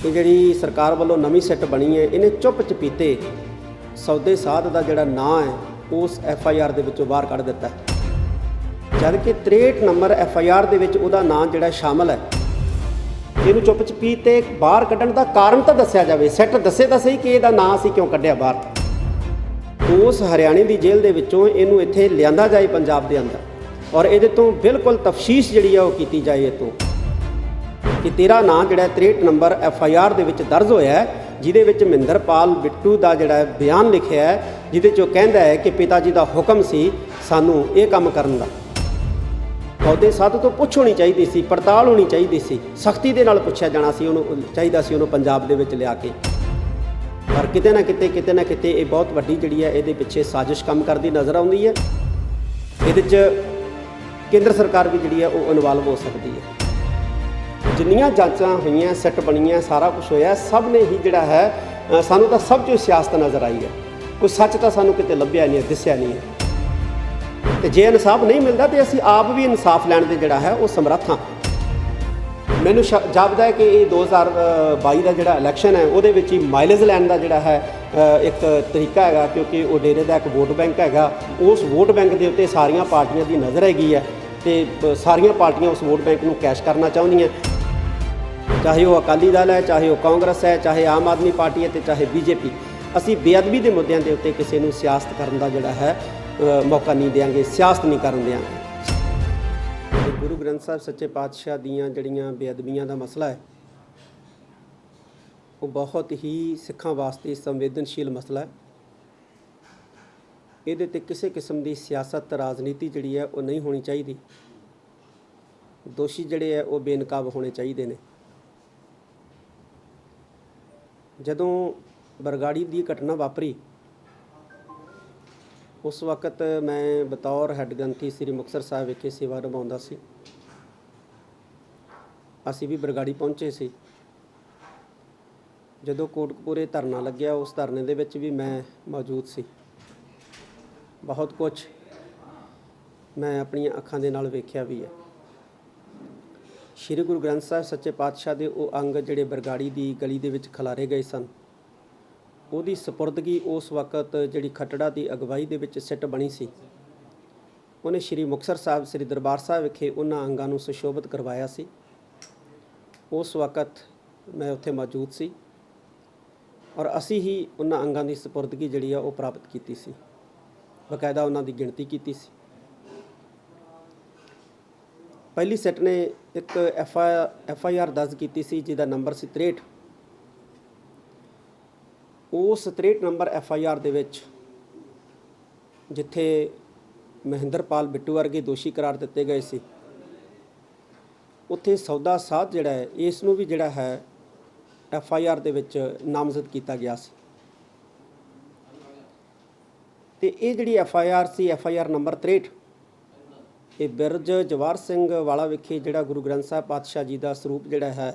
ये जिहड़ी सरकार वालों नवीं सिट बनी है, इन्हें चुप चपीते सौदे साध का जिहड़ा नां है उस FIR दे विचों बाहर कढ़ दिता है, जबकि 63 नंबर FIR दे विच उहदा नां जिहड़ा शामिल है। इहनूं चुप चपीते बाहर कढ़ण दा कारण तां दस्सिया जावे, सिट दस्से तां सही कि इहदा नां असीं क्यों कढ़िया बाहर। उस हरियाणे की जेल दे विचों इहनूं इत्थे लिआंदा जाए पंजाब दे अंदर, और इहदे तों बिल्कुल तफशीश जिहड़ी है वो कीती जाए इतों कि तेरा नाम जिहड़ा 63 नंबर FIR दे विच दर्ज होया है, जिहदे विच महिंदरपाल बिट्टू का जिहड़ा बयान लिखिया है, जिहदे चों कहंदा है कि पिता जी का हुक्म सी सानूं ये काम करन दा। सौदे साध तो पुछ होनी चाहिए सी, पड़ताल होनी चाहिए सी, सख्ती दे नाल पुछया जाना सी, उहनूं चाहिदा सी उहनूं पंजाब दे विच लिया के। पर किते ना किते ये बहुत वड्डी जिहड़ी है इहदे पिछे साजिश काम करदी नज़र आउंदी है। इहदे च केंद्र सरकार भी जिहड़ी है वो इनवॉल्व हो सकती है। जिन्नियां जांचां होईयां, सिट बणीआं, सारा कुछ होया, सब ने ही जिहड़ा है सानूं तां सब चों सियासत नज़र आई है, कोई सच तां सानूं किते लभ्या नहीं है, दिस्सिया नहीं है। तो जे इंसाफ नहीं मिलता तो असीं आप भी इंसाफ लैण दे जिहड़ा है वो समर्थ हाँ। मैनूं जापदा है कि ये 2022 का जिहड़ा इलैक्शन है उहदे विच ही माइलेज लैण दा जिहड़ा है एक तरीका है, क्योंकि वो डेरे का एक वोट बैंक है। उस वोट बैंक के उत्ते सारियां पार्टियां की नज़र हैगी है, तो सारियां पार्टियां उस वोट बैंक नूं कैश करना चाहुंदियां, चाहे वो अकाली दल है, चाहे वो कांग्रेस है, चाहे आम आदमी पार्टी है, तो चाहे BJP। असीं बेअदबी के मुद्दों के उत्ते किसी नूं सियासत करन दा जिहड़ा है मौका नहीं देंगे, सियासत नहीं करन देंगे। गुरु ग्रंथ साहिब सच्चे पातशाह दीयां जिहड़ियां बेअदबियां दा मसला है वो बहुत ही सिखां वास्ते संवेदनशील मसला है। इहदे ते किसी किस्म की सियासत राजनीति जिहड़ी है वो नहीं होनी चाहिए। दोषी जिहड़े है वो बेनकाब होने चाहिए ने। जदों बरगाड़ी की घटना वापरी उस वक़्त मैं बतौर हैड ग्रंथी श्री मुक्तसर साहिब विखे सेवा निभाउंदा सी। असीं भी बरगाड़ी पहुँचे सी। जदों कोटकपूरे धरना लग्या उस धरने दे विच भी मैं मौजूद सी। बहुत कुछ मैं अपनी अखां दे नाल वेख्या भी है। श्री गुरु ग्रंथ साहिब सच्चे पातशाह दे वो अंग जिहड़े बरगाड़ी की गली दे विच खिलारे गए सन, ਉਹਦੀ ਸਪੁਰਦਗੀ उस वक्त ਜਿਹੜੀ खट्टड़ा की अगवाई ਦੇ ਵਿੱਚ ਸਿੱਟ ਬਣੀ ਸੀ, ਉਹਨੇ श्री मुक्तसर साहिब श्री दरबार साहिब विखे ਉਹਨਾਂ अंगां ਨੂੰ ਸੁਸ਼ੋਭਿਤ ਕਰਵਾਇਆ ਸੀ। उस वक्त मैं ਉੱਥੇ मौजूद सी और असी ही ਉਹਨਾਂ अंगां ਦੀ ਸਪੁਰਦਗੀ ਜਿਹੜੀ ਆ ਉਹ ਪ੍ਰਾਪਤ ਕੀਤੀ ਸੀ, ਬਕਾਇਦਾ ਉਹਨਾਂ ਦੀ ਗਿਣਤੀ ਕੀਤੀ ਸੀ। ਪਹਿਲੀ ਸਿੱਟ ਨੇ ਇੱਕ FIR ਦਰਜ ਕੀਤੀ ਸੀ ਜਿਹਦਾ ਨੰਬਰ ਸੀ 63। उस 63 नंबर FIR दे विच जिथे महिंदरपाल बिट्टू वर्गे दोषी करार दिते गए सी, उत्थे सौदा साध जिहड़ा है इसनूं भी जिहड़ा है FIR दे विच नामजद किया गया सी। ते ये जिहड़ी FIR सी FIR नंबर 63, ये बिरज जवाहर सिंह वाला विखे जिहड़ा गुरु ग्रंथ साहिब पातशाह जी का सरूप जिहड़ा है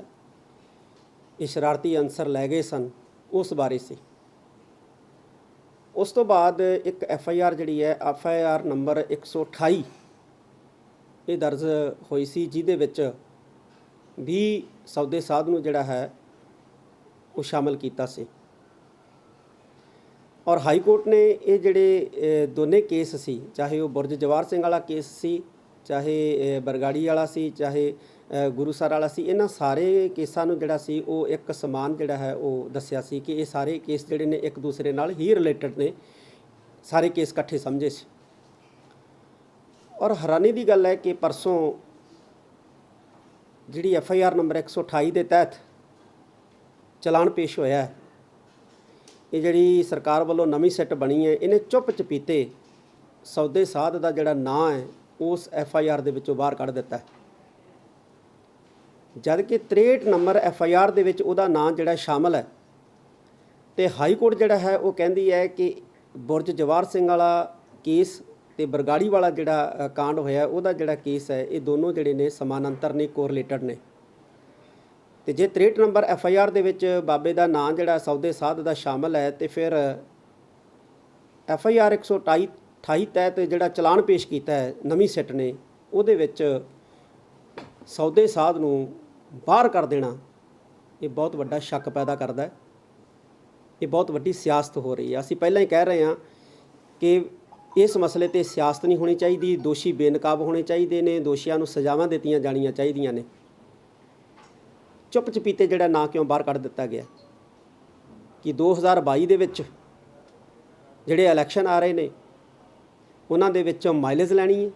ये शरारती अंसर लै गए सन उस बारे से। उस तो बाद एक FIR जिहड़ी है FIR नंबर 128 ये दर्ज हुई सी, जिहदे विच भी सौदे साध नूं जिहड़ा है वो शामिल कीता सी। और हाई कोर्ट ने ये जिहड़े दोने केस सी, चाहे वो बुरज जवाहर सिंह वाला केस सी, चाहे बरगाड़ी वाला सी, चाहे गुरुसर वाला सी, इन्हां सारे केसां नूं जिहड़ा सी वो एक समान जिहड़ा है वो दस्सिया सी कि ये सारे केस जिहड़े ने एक दूसरे नाल ही रिलेटेड ने, सारे केस इकट्ठे समझे सी। और हैरानी की गल है कि परसों जिहड़ी FIR नंबर 128 के तहत चलान पेश होया है, ये जिहड़ी सरकार वालों नवीं सिट बनी है, इन्हें चुप चपीते सौदे साध का जिहड़ा नां है उस FIR दे विचों बाहर कढ़ दिता है, जबकि 63 नंबर FIR दे विच उहदा नाम जिहड़ा शामिल है। तो हाई कोर्ट जिहड़ा है वो कहंदी है कि बुरज जवाहर सिंह वाला केस ते बरगाड़ी वाला जिहड़ा कांड होया उहदा जिहड़ा केस है ये दोनों जिहड़े ने समानांतर ने, कोरिलेटेड ने। तो जे 63 नंबर FIR दे विच बाबे दा नाम जिहड़ा सौदे साध दा शामिल है, तो फिर FIR 128 तहत जिहड़ा चलान पेश किया है नवीं सिट ने, उहदे विच सौदे साध नूं बाहर कर देना ਇਹ ਬਹੁਤ ਵੱਡਾ ਸ਼ੱਕ ਪੈਦਾ ਕਰਦਾ ਹੈ। ਇਹ ਬਹੁਤ ਵੱਡੀ ਸਿਆਸਤ ਹੋ ਰਹੀ ਹੈ। ਅਸੀਂ ਪਹਿਲਾਂ ਹੀ ਕਹਿ ਰਹੇ ਹਾਂ ਕਿ ਇਸ ਮਸਲੇ ਤੇ ਸਿਆਸਤ ਨਹੀਂ ਹੋਣੀ ਚਾਹੀਦੀ, ਦੋਸ਼ੀ ਬੇਨਕਾਬ ਹੋਣੇ ਚਾਹੀਦੇ ਨੇ, ਦੋਸ਼ੀਆਂ ਨੂੰ ਸਜ਼ਾਵਾਂ ਦਿੱਤੀਆਂ ਜਾਣੀਆਂ ਚਾਹੀਦੀਆਂ ਨੇ। ਚੁੱਪ ਚਪੀਤੇ ਜਿਹੜਾ ਨਾਂ ਕਿਉਂ ਬਾਹਰ ਕੱਢ ਦਿੱਤਾ ਗਿਆ ਕਿ 2022 ਦੇ ਵਿੱਚ ਜਿਹੜੇ ਇਲੈਕਸ਼ਨ ਆ ਰਹੇ ਨੇ ਉਹਨਾਂ ਦੇ ਵਿੱਚੋਂ ਮਾਈਲੇਜ ਲੈਣੀ ਹੈ,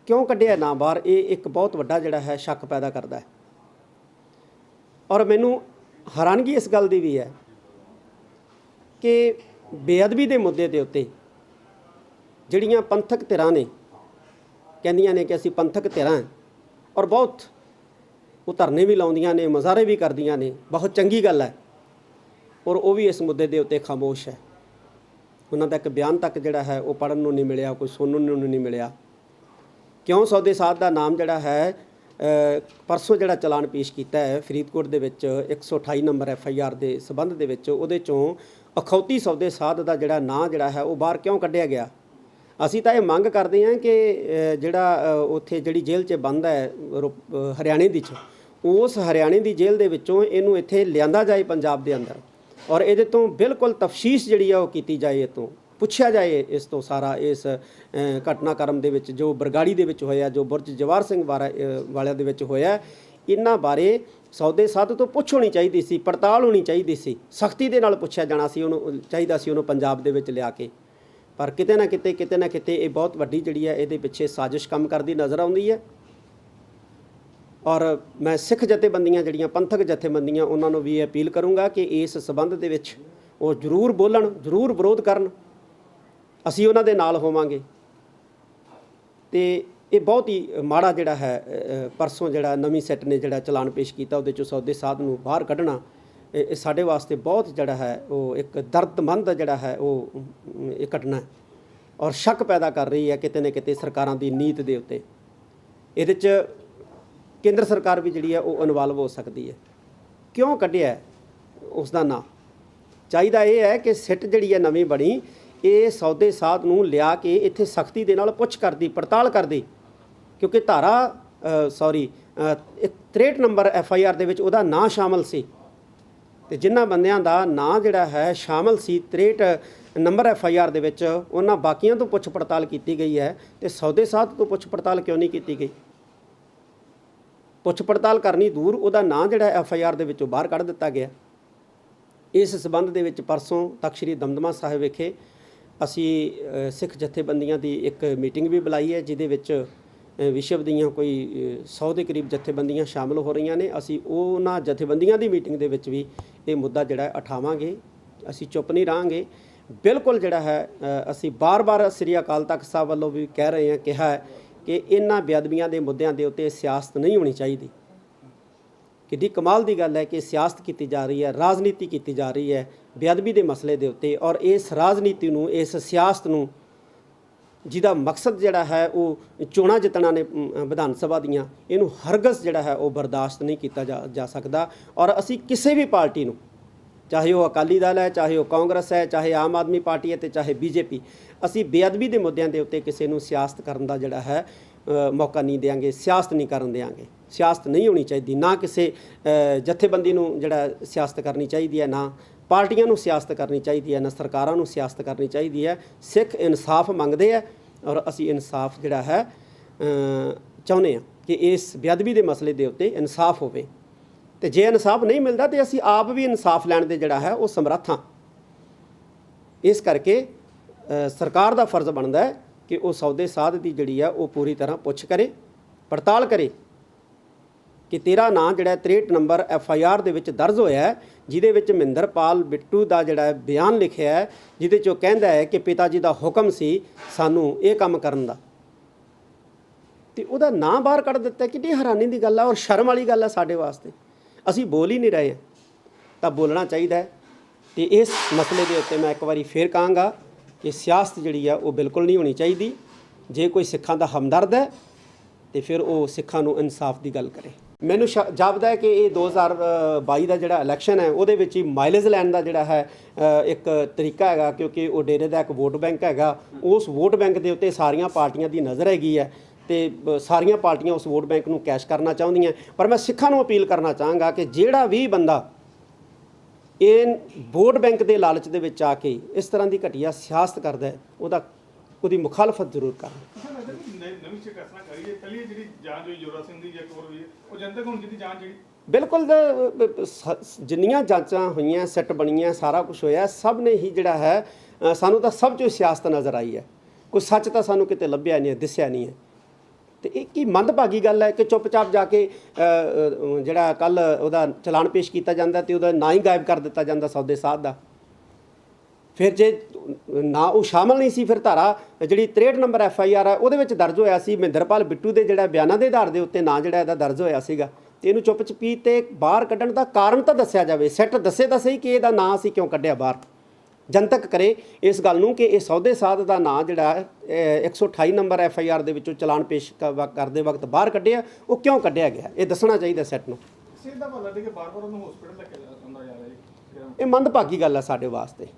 ਕਿਉਂ ਕੱਢਿਆ ਨਾਂ ਬਾਹਰ? ਇਹ ਇੱਕ ਬਹੁਤ ਵੱਡਾ ਜਿਹੜਾ ਹੈ ਸ਼ੱਕ ਪੈਦਾ ਕਰਦਾ ਹੈ। ਔਰ ਮੈਨੂੰ ਹੈਰਾਨਗੀ ਇਸ ਗੱਲ ਦੀ ਵੀ ਹੈ ਕਿ ਬੇਅਦਬੀ ਦੇ ਮੁੱਦੇ ਦੇ ਉੱਤੇ ਜਿਹੜੀਆਂ ਪੰਥਕ ਧਿਰਾਂ ਨੇ ਕਹਿੰਦੀਆਂ ਨੇ ਕਿ ਅਸੀਂ ਪੰਥਕ ਧਿਰਾਂ ਹਾਂ, ਔਰ ਬਹੁਤ ਉਹ ਧਰਨੇ ਵੀ ਲਾਉਂਦੀਆਂ ਨੇ, ਮੁਜ਼ਾਹਰੇ ਵੀ ਕਰਦੀਆਂ ਨੇ, ਬਹੁਤ ਚੰਗੀ ਗੱਲ ਹੈ। ਔਰ ਉਹ ਵੀ ਇਸ ਮੁੱਦੇ ਦੇ ਉੱਤੇ ਖਾਮੋਸ਼ ਹੈ। ਉਹਨਾਂ ਦਾ ਇੱਕ ਬਿਆਨ ਤੱਕ ਜਿਹੜਾ ਹੈ ਉਹ ਪੜ੍ਹਨ ਨੂੰ ਨਹੀਂ ਮਿਲਿਆ, ਕੋਈ ਸੁਣਨ ਨੂੰ ਨਹੀਂ ਮਿਲਿਆ। ਕਿਉਂ ਸੌਦੇ ਸਾਧ ਦਾ ਨਾਮ ਜਿਹੜਾ ਹੈ ਪਰਸੋਂ ਜਿਹੜਾ ਚਲਾਨ ਪੇਸ਼ ਕੀਤਾ ਹੈ ਫਰੀਦਕੋਟ ਦੇ ਵਿੱਚ 128 ਨੰਬਰ FIR ਦੇ ਸਬੰਧ ਦੇ ਵਿੱਚ, ਉਹਦੇ ਚੋਂ ਅਖੌਤੀ ਸੌਦੇ ਸਾਧ ਦਾ ਜਿਹੜਾ ਨਾਂ ਜਿਹੜਾ ਹੈ ਉਹ ਬਾਹਰ ਕਿਉਂ ਕੱਢਿਆ ਗਿਆ? ਅਸੀਂ ਤਾਂ ਇਹ ਮੰਗ ਕਰਦੇ ਹਾਂ ਕਿ ਜਿਹੜਾ ਉੱਥੇ ਜਿਹੜੀ ਜੇਲ੍ਹ 'ਚ ਬੰਦ ਹੈ ਹਰਿਆਣੇ ਦੀ 'ਚ, ਉਸ ਹਰਿਆਣੇ ਦੀ ਜੇਲ੍ਹ ਦੇ ਵਿੱਚੋਂ ਇਹਨੂੰ ਇੱਥੇ ਲਿਆਂਦਾ ਜਾਏ ਪੰਜਾਬ ਦੇ ਅੰਦਰ, ਔਰ ਇਹਦੇ ਤੋਂ ਬਿਲਕੁਲ ਤਫਤੀਸ਼ ਜਿਹੜੀ ਆ ਉਹ ਕੀਤੀ ਜਾਏ, ਇਹ ਤੋਂ ਪੁੱਛਿਆ ਜਾਏ ਇਸ ਤੋਂ ਸਾਰਾ ਇਸ ਘਟਨਾਕ੍ਰਮ ਦੇ ਵਿੱਚ ਜੋ ਬਰਗਾੜੀ ਦੇ ਵਿੱਚ ਹੋਇਆ, ਜੋ ਬੁਰਜ ਜਵਾਹਰ ਸਿੰਘ ਵਾਲਿਆਂ ਦੇ ਵਿੱਚ ਹੋਇਆ, ਇਹਨਾਂ ਬਾਰੇ ਸੌਦੇ ਸਾਧ ਤੋਂ ਪੁੱਛ ਹੋਣੀ ਚਾਹੀਦੀ ਸੀ, ਪੜਤਾਲ ਹੋਣੀ ਚਾਹੀਦੀ ਸੀ, ਸਖਤੀ ਦੇ ਨਾਲ ਪੁੱਛਿਆ ਜਾਣਾ ਸੀ, ਉਹਨੂੰ ਚਾਹੀਦਾ ਸੀ ਉਹਨੂੰ ਪੰਜਾਬ ਦੇ ਵਿੱਚ ਲਿਆ ਕੇ। ਪਰ ਕਿਤੇ ਨਾ ਕਿਤੇ ਇਹ ਬਹੁਤ ਵੱਡੀ ਜਿਹੜੀ ਹੈ ਇਹਦੇ ਪਿੱਛੇ ਸਾਜ਼ਿਸ਼ ਕੰਮ ਕਰਦੀ ਨਜ਼ਰ ਆਉਂਦੀ ਹੈ। ਔਰ ਮੈਂ ਸਿੱਖ ਜਥੇਬੰਦੀਆਂ ਜਿਹੜੀਆਂ ਪੰਥਕ ਜਥੇਬੰਦੀਆਂ ਉਹਨਾਂ ਨੂੰ ਵੀ ਅਪੀਲ ਕਰੂੰਗਾ ਕਿ ਇਸ ਸਬੰਧ ਦੇ ਵਿੱਚ ਉਹ ਜ਼ਰੂਰ ਬੋਲਣ, ਜ਼ਰੂਰ ਵਿਰੋਧ ਕਰਨ, ਅਸੀਂ ਉਹਨਾਂ ਦੇ ਨਾਲ ਹੋਵਾਂਗੇ। ਤੇ ਇਹ ਬਹੁਤ ਹੀ ਮਾੜਾ ਜਿਹੜਾ ਹੈ ਪਰਸੋਂ ਜਿਹੜਾ ਨਵੀਂ ਸੈੱਟ ਨੇ ਜਿਹੜਾ ਚਲਾਨ ਪੇਸ਼ ਕੀਤਾ, ਉਹਦੇ 'ਚੋਂ ਸੌਦੇ ਸਾਧ ਨੂੰ ਬਾਹਰ ਕੱਢਣਾ, ਇਹ ਸਾਡੇ ਵਾਸਤੇ ਬਹੁਤ ਜਿਹੜਾ ਹੈ ਉਹ ਇੱਕ ਦਰਦਮੰਦ ਜਿਹੜਾ ਹੈ ਉਹ ਇਹ ਘਟਨਾ ਹੈ, ਔਰ ਸ਼ੱਕ ਪੈਦਾ ਕਰ ਰਹੀ ਹੈ ਕਿਤੇ ਨਾ ਕਿਤੇ ਸਰਕਾਰਾਂ ਦੀ ਨੀਤ ਦੇ ਉੱਤੇ। ਇਹਦੇ 'ਚ ਕੇਂਦਰ ਸਰਕਾਰ ਵੀ ਜਿਹੜੀ ਹੈ ਉਹ ਇਨਵਾਲਵ ਹੋ ਸਕਦੀ ਹੈ। ਕਿਉਂ ਕੱਢਿਆ ਉਸ ਦਾ ਨਾਂ? ਚਾਹੀਦਾ ਇਹ ਹੈ ਕਿ ਸਿੱਟ ਜਿਹੜੀ ਹੈ ਨਵੀਂ ਬਣੀ, ਇਹ ਸੌਦੇ ਸਾਧ ਨੂੰ ਲਿਆ ਕੇ ਇੱਥੇ ਸਖਤੀ ਦੇ ਨਾਲ ਪੁੱਛ ਕਰਦੀ, ਪੜਤਾਲ ਕਰਦੀ, ਕਿਉਂਕਿ ਧਾਰਾ 63 ਨੰਬਰ FIR ਦੇ ਵਿੱਚ ਉਹਦਾ ਨਾਂ ਸ਼ਾਮਲ ਸੀ, ਤੇ ਜਿਨ੍ਹਾਂ ਬੰਦਿਆਂ ਦਾ ਨਾਂ ਜਿਹੜਾ ਹੈ ਸ਼ਾਮਲ ਸੀ 63 ਨੰਬਰ FIR ਦੇ ਵਿੱਚ, ਉਹਨਾਂ ਬਾਕੀਆਂ ਤੋਂ ਪੁੱਛ ਪੜਤਾਲ ਕੀਤੀ ਗਈ ਹੈ, ਤੇ ਸੌਦੇ ਸਾਧ ਤੋਂ ਪੁੱਛ ਪੜਤਾਲ ਕਿਉਂ ਨਹੀਂ ਕੀਤੀ ਗਈ? ਪੁੱਛ ਪੜਤਾਲ ਕਰਨੀ ਦੂਰ, ਉਹਦਾ ਨਾਂ ਜਿਹੜਾ FIR ਦੇ ਵਿੱਚੋਂ ਬਾਹਰ ਕੱਢ ਦਿੱਤਾ ਗਿਆ। ਇਸ ਸਬੰਧ ਦੇ ਵਿੱਚ ਪਰਸੋਂ ਤਖਤ ਸ੍ਰੀ ਦਮਦਮਾ ਸਾਹਿਬ ਵਿਖੇ ਅਸੀਂ ਸਿੱਖ ਜਥੇਬੰਦੀਆਂ ਦੀ ਇੱਕ ਮੀਟਿੰਗ ਵੀ ਬੁਲਾਈ ਹੈ, ਜਿਹਦੇ ਵਿੱਚ ਵਿਸ਼ਵ ਦੀਆਂ ਕੋਈ 100 ਦੇ ਕਰੀਬ ਜਥੇਬੰਦੀਆਂ ਸ਼ਾਮਲ ਹੋ ਰਹੀਆਂ ਨੇ। ਅਸੀਂ ਉਹਨਾਂ ਜਥੇਬੰਦੀਆਂ ਦੀ ਮੀਟਿੰਗ ਦੇ ਵਿੱਚ ਵੀ ਇਹ ਮੁੱਦਾ ਜਿਹੜਾ ਉਠਾਵਾਂਗੇ। ਅਸੀਂ ਚੁੱਪ ਨਹੀਂ ਰਹਾਂਗੇ। ਬਿਲਕੁਲ ਜਿਹੜਾ ਹੈ ਅਸੀਂ ਬਾਰ-ਬਾਰ ਸ੍ਰੀ ਅਕਾਲ ਤਖਤ ਸਾਹਿਬ ਵੱਲੋਂ ਵੀ ਕਹਿ ਰਹੇ ਹਾਂ, ਕਿਹਾ ਹੈ ਕਿ ਇਹਨਾਂ ਬੇਅਦਬੀਆਂ ਦੇ ਮੁੱਦਿਆਂ ਦੇ ਉੱਤੇ ਸਿਆਸਤ ਨਹੀਂ ਹੋਣੀ ਚਾਹੀਦੀ। ਕਿੱਡੀ ਕਮਾਲ ਦੀ ਗੱਲ ਹੈ ਕਿ ਸਿਆਸਤ ਕੀਤੀ ਜਾ ਰਹੀ ਹੈ, ਰਾਜਨੀਤੀ ਕੀਤੀ ਜਾ ਰਹੀ ਹੈ ਬੇਅਦਬੀ ਦੇ ਮਸਲੇ ਦੇ ਉੱਤੇ, ਔਰ ਇਸ ਰਾਜਨੀਤੀ ਨੂੰ, ਇਸ ਸਿਆਸਤ ਨੂੰ, ਜਿਹਦਾ ਮਕਸਦ ਜਿਹੜਾ ਹੈ ਉਹ ਚੋਣਾਂ ਜਿੱਤਣਾ ਨੇ ਵਿਧਾਨ ਸਭਾ ਦੀਆਂ, ਇਹਨੂੰ ਹਰਗਜ਼ ਜਿਹੜਾ ਹੈ ਉਹ ਬਰਦਾਸ਼ਤ ਨਹੀਂ ਕੀਤਾ ਜਾ ਸਕਦਾ। ਔਰ ਅਸੀਂ ਕਿਸੇ ਵੀ ਪਾਰਟੀ ਨੂੰ, ਚਾਹੇ ਉਹ ਅਕਾਲੀ ਦਲ ਹੈ, ਚਾਹੇ ਉਹ ਕਾਂਗਰਸ ਹੈ, ਚਾਹੇ ਆਮ ਆਦਮੀ ਪਾਰਟੀ ਹੈ, ਤੇ ਚਾਹੇ BJP, ਅਸੀਂ ਬੇਅਦਬੀ ਦੇ ਮੁੱਦਿਆਂ ਦੇ ਉੱਤੇ ਕਿਸੇ ਨੂੰ ਸਿਆਸਤ ਕਰਨ ਦਾ ਜਿਹੜਾ ਹੈ ਮੌਕਾ ਨਹੀਂ ਦੇਵਾਂਗੇ, ਸਿਆਸਤ ਨਹੀਂ ਕਰਨ ਦੇਵਾਂਗੇ। ਸਿਆਸਤ ਨਹੀਂ ਹੋਣੀ ਚਾਹੀਦੀ, ਨਾ ਕਿਸੇ ਜਥੇਬੰਦੀ ਨੂੰ ਜਿਹੜਾ ਸਿਆਸਤ ਕਰਨੀ ਚਾਹੀਦੀ ਹੈ, ਨਾ ਪਾਰਟੀਆਂ ਨੂੰ ਸਿਆਸਤ ਕਰਨੀ ਚਾਹੀਦੀ ਹੈ, ਨਾ ਸਰਕਾਰਾਂ ਨੂੰ ਸਿਆਸਤ ਕਰਨੀ ਚਾਹੀਦੀ ਹੈ। ਸਿੱਖ ਇਨਸਾਫ ਮੰਗਦੇ ਆ, ਔਰ ਅਸੀਂ ਇਨਸਾਫ ਜਿਹੜਾ ਹੈ ਚਾਹੁੰਦੇ ਹਾਂ ਕਿ ਇਸ ਬੇਅਦਬੀ ਦੇ ਮਸਲੇ ਦੇ ਉੱਤੇ ਇਨਸਾਫ ਹੋਵੇ। ਤੇ ਜੇ ਇਨਸਾਫ ਨਹੀਂ ਮਿਲਦਾ ਤੇ ਅਸੀਂ ਆਪ ਵੀ ਇਨਸਾਫ ਲੈਣ ਦੇ ਜਿਹੜਾ ਹੈ ਉਹ ਸਮਰੱਥ ਹਾਂ। ਇਸ ਕਰਕੇ ਸਰਕਾਰ ਦਾ ਫਰਜ਼ ਬਣਦਾ ਹੈ ਕਿ ਉਹ ਸੌਦੇ ਸਾਧ ਦੀ ਜਿਹੜੀ ਆ ਉਹ ਪੂਰੀ ਤਰ੍ਹਾਂ ਪੁੱਛ ਕਰੇ, ਪੜਤਾਲ ਕਰੇ ਕਿ ਤੇਰਾ ਨਾਂ ਜਿਹੜਾ 63 ਨੰਬਰ FIR ਦੇ ਵਿੱਚ ਦਰਜ ਹੋਇਆ ਹੈ, ਜਿਹਦੇ ਵਿੱਚ ਮਹਿੰਦਰਪਾਲ ਬਿੱਟੂ ਦਾ ਜਿਹੜਾ ਬਿਆਨ ਲਿਖਿਆ ਹੈ, ਜਿਹਦੇ 'ਚੋਂ ਕਹਿੰਦਾ ਹੈ ਕਿ ਪਿਤਾ ਜੀ ਦਾ ਹੁਕਮ ਸੀ ਸਾਨੂੰ ਇਹ ਕੰਮ ਕਰਨ ਦਾ, ਤੇ ਉਹਦਾ ਨਾਂ ਬਾਹਰ ਕੱਢ ਦਿੱਤਾ। ਕਿੰਨੀ ਹੈਰਾਨੀ ਦੀ ਗੱਲ ਹੈ ਔਰ ਸ਼ਰਮ ਵਾਲੀ ਗੱਲ ਹੈ ਸਾਡੇ ਵਾਸਤੇ। ਅਸੀਂ ਬੋਲ ਹੀ ਨਹੀਂ ਰਹੇ, ਤਾਂ ਬੋਲਣਾ ਚਾਹੀਦਾ ਹੈ। ਤੇ ਇਸ ਮਸਲੇ ਦੇ ਉੱਤੇ ਮੈਂ ਇੱਕ ਵਾਰੀ ਫੇਰ ਕਹਾਂਗਾ ਕਿ ਸਿਆਸਤ ਜਿਹੜੀ ਆ ਉਹ ਬਿਲਕੁਲ ਨਹੀਂ ਹੋਣੀ ਚਾਹੀਦੀ। ਜੇ ਕੋਈ ਸਿੱਖਾਂ ਦਾ ਹਮਦਰਦ ਹੈ ਤੇ ਫਿਰ ਉਹ ਸਿੱਖਾਂ ਨੂੰ ਇਨਸਾਫ ਦੀ ਗੱਲ ਕਰੇ। ਮੈਨੂੰ ਜਾਪਦਾ ਹੈ ਕਿ ਇਹ 2022 ਦਾ ਜਿਹੜਾ ਇਲੈਕਸ਼ਨ ਹੈ ਉਹਦੇ ਵਿੱਚ ਹੀ ਮਾਈਲੇਜ ਲੈਣ ਦਾ ਜਿਹੜਾ ਹੈ ਇੱਕ ਤਰੀਕਾ ਹੈਗਾ, ਕਿਉਂਕਿ ਉਹ ਡੇਰੇ ਦਾ ਇੱਕ ਵੋਟ ਬੈਂਕ ਹੈਗਾ। ਉਸ ਵੋਟ ਬੈਂਕ ਦੇ ਉੱਤੇ ਸਾਰੀਆਂ ਪਾਰਟੀਆਂ ਦੀ ਨਜ਼ਰ ਹੈਗੀ ਹੈ, ਤੇ ਸਾਰੀਆਂ ਪਾਰਟੀਆਂ ਉਸ ਵੋਟ ਬੈਂਕ ਨੂੰ ਕੈਸ਼ ਕਰਨਾ ਚਾਹੁੰਦੀਆਂ। ਪਰ ਮੈਂ ਸਿੱਖਾਂ ਨੂੰ ਅਪੀਲ ਕਰਨਾ ਚਾਹਾਂਗਾ ਕਿ ਜਿਹੜਾ ਵੀ ਬੰਦਾ ਇਹ ਵੋਟ ਬੈਂਕ ਦੇ ਲਾਲਚ ਦੇ ਵਿੱਚ ਆ ਕੇ ਇਸ ਤਰ੍ਹਾਂ ਦੀ ਘਟੀਆ ਸਿਆਸਤ ਕਰਦਾ ਹੈ ਉਹਦੀ ਮੁਖਾਲਫਤ ਜ਼ਰੂਰ ਕਰਨੀ। ਨਵੀਂ ਸਿਆਸਤ ਕਰੀਏ ਪਹਿਲੀ ਜਿਹੜੀ ਜਾਂਚ ਹੋਈ ਜੋਰਾ ਸਿੰਘ ਦੀ ਜਾਂ ਹੋਰ ਹੋਈ ਉਹ ਜਨਤਕ ਹੁਣ ਜਿਹਦੀ ਜਾਂਚ ਜਿਹੜੀ ਬਿਲਕੁਲ ਜਿੰਨੀਆਂ ਜਾਂਚਾਂ ਹੋਈਆਂ ਸਿੱਟ ਬਣੀਆਂ ਸਾਰਾ ਕੁਝ ਹੋਇਆ ਸਭ ਨੇ ਹੀ ਜਿਹੜਾ ਹੈ ਸਾਨੂੰ ਤਾਂ ਸਭ 'ਚੋਂ ਸਿਆਸਤ ਨਜ਼ਰ ਆਈ ਹੈ। ਕੋਈ ਸੱਚ ਤਾਂ ਸਾਨੂੰ ਕਿਤੇ ਲੱਭਿਆ ਨਹੀਂ ਹੈ, ਦਿਸਿਆ ਨਹੀਂ ਹੈ। ਤੇ ਇਹ ਕੀ ਮੰਦਭਾਗੀ ਗੱਲ ਹੈ ਕਿ ਚੁੱਪਚਾਪ ਜਾ ਕੇ ਜਿਹੜਾ ਕੱਲ ਉਹਦਾ ਚਲਾਨ ਪੇਸ਼ ਕੀਤਾ ਜਾਂਦਾ ਤੇ ਉਹਦਾ ਨਾਂ ਹੀ ਗਾਇਬ ਕਰ ਦਿੱਤਾ ਜਾਂਦਾ ਸੌਦੇ ਸਾਧ ਦਾ। ਫਿਰ ਜੇ ਨਾ ਉਹ ਸ਼ਾਮਲ ਨਹੀਂ ਸੀ ਫਿਰ ਧਾਰਾ ਜਿਹੜੀ 63 ਨੰਬਰ FIR ਹੈ ਉਹਦੇ ਵਿੱਚ ਦਰਜ ਹੋਇਆ ਸੀ ਮਹਿੰਦਰਪਾਲ ਬਿੱਟੂ ਦੇ ਜਿਹੜਾ ਬਿਆਨਾਂ ਦੇ ਆਧਾਰ ਦੇ ਉੱਤੇ ਨਾਂ ਜਿਹੜਾ ਇਹਦਾ ਦਰਜ ਹੋਇਆ ਸੀਗਾ ਤੇ ਇਹਨੂੰ ਚੁੱਪ-ਚਪੀ ਤੇ ਬਾਹਰ ਕੱਢਣ ਦਾ ਕਾਰਨ ਤਾਂ ਦੱਸਿਆ ਜਾਵੇ। ਸੈੱਟ ਦੱਸੇ ਤਾਂ ਸਹੀ ਕਿ ਇਹਦਾ ਨਾਂ ਅਸੀਂ ਕਿਉਂ ਕੱਢਿਆ ਬਾਹਰ, ਜਨਤਕ ਕਰੇ ਇਸ ਗੱਲ ਨੂੰ ਕਿ ਇਹ ਸੌਦੇ ਸਾਧ ਦਾ ਨਾਂ ਜਿਹੜਾ 128 ਨੰਬਰ FIR ਦੇ ਵਿੱਚੋਂ ਚਲਾਨ ਪੇਸ਼ ਕਰਦੇ ਵਕਤ ਬਾਹਰ ਕੱਢਿਆ ਉਹ ਕਿਉਂ ਕੱਢਿਆ ਗਿਆ, ਇਹ ਦੱਸਣਾ ਚਾਹੀਦਾ ਸੈੱਟ ਨੂੰ। ਸਿੱਧਾ ਭਲਾ ਦੇ ਕੇ ਬਾਰ-ਬਾਰ ਉਹਨੂੰ ਹਸਪੀਟਲ ਲੈ ਕੇ ਜਾਂਦਾ ਜਾ ਰਿਹਾ ਜੀ। ਇਹ ਮੰਦਭਾਗੀ ਗੱਲ ਹੈ ਸਾਡੇ ਵਾਸਤੇ।